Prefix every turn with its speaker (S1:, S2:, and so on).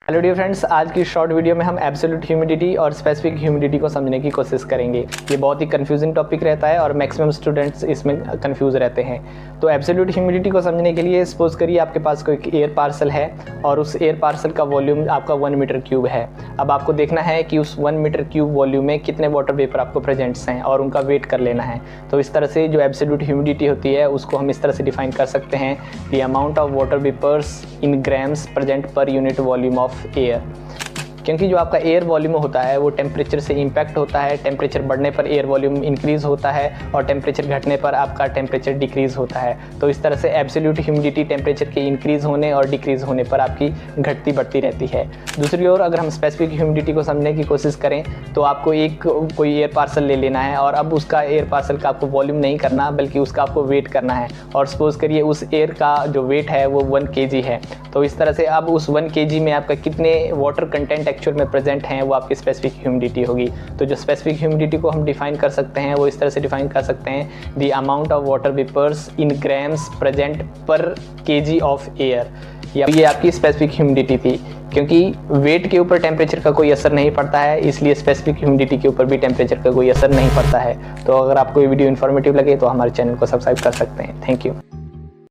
S1: Hello dear friends, आज की short video में हम एब्सोल्यूट ह्यूमिडिटी और स्पेसिफिक ह्यूमिडिटी को समझने की कोशिश करेंगे। ये बहुत ही कंफ्यूजिंग टॉपिक रहता है और मैक्सिमम स्टूडेंट्स इसमें कंफ्यूज रहते हैं। तो एब्सोल्यूट ह्यूमिडिटी को समझने के लिए सपोज करिए आपके पास कोई एयर पार्सल है और उस एयर पार्सल का वॉल्यूम आपका 1 मीटर क्यूब है। अब आपको देखना है कि उस 1 मीटर क्यूब वॉल्यूम में कितने वाटर वेपर आपको प्रेजेंट्स हैं और उनका वेट कर लेना है। तो इस तरह से जो एब्सोल्यूट ह्यूमिडिटी होती है उसको हम इस तरह से डिफाइन कर सकते हैं, the amount of water vapours in grams present per unit volume of air. क्योंकि जो आपका एयर वॉल्यूम होता है वो टेम्परेचर से इम्पैक्ट होता है। टेम्परेचर बढ़ने पर एयर वॉल्यूम इंक्रीज़ होता है और टेम्परेचर घटने पर आपका टेम्परेचर डिक्रीज़ होता है। तो इस तरह से एब्सोल्यूट ह्यूमिडिटी टेम्परेचर के इंक्रीज़ होने और डिक्रीज़ होने पर आपकी घटती बढ़ती रहती है। दूसरी ओर अगर हम स्पेसिफिक ह्यूमिडिटी को समझने की कोशिश करें तो आपको कोई एयर पार्सल ले लेना है और अब उसका एयर पार्सल का आपको वॉल्यूम नहीं करना बल्कि उसका आपको वेट करना है। और सपोज करिए उस एयर का जो वेट है वो 1 kg है। तो इस तरह से अब उस 1 kg में आपका कितने वाटर कंटेंट एक्चुअल में प्रेजेंट हैं वो आपकी स्पेसिफिक ह्यूमिडिटी होगी। तो जो स्पेसिफिक ह्यूमिडिटी को हम डिफाइन कर सकते हैं वो इस तरह से डिफाइन कर सकते हैं, the amount of water vapours in grams present per kg of air. ये आपकी स्पेसिफिक ह्यूमिडिटी थी। क्योंकि वेट के ऊपर टेम्परेचर का कोई असर नहीं पड़ता है, इसलिए स्पेसिफिक ह्यूमिडिटी के ऊपर भी टेम्परेचर का कोई असर नहीं पड़ता है। तो अगर आपको ये वीडियो इन्फॉर्मेटिव लगे तो हमारे चैनल को सब्सक्राइब कर सकते हैं। Thank you.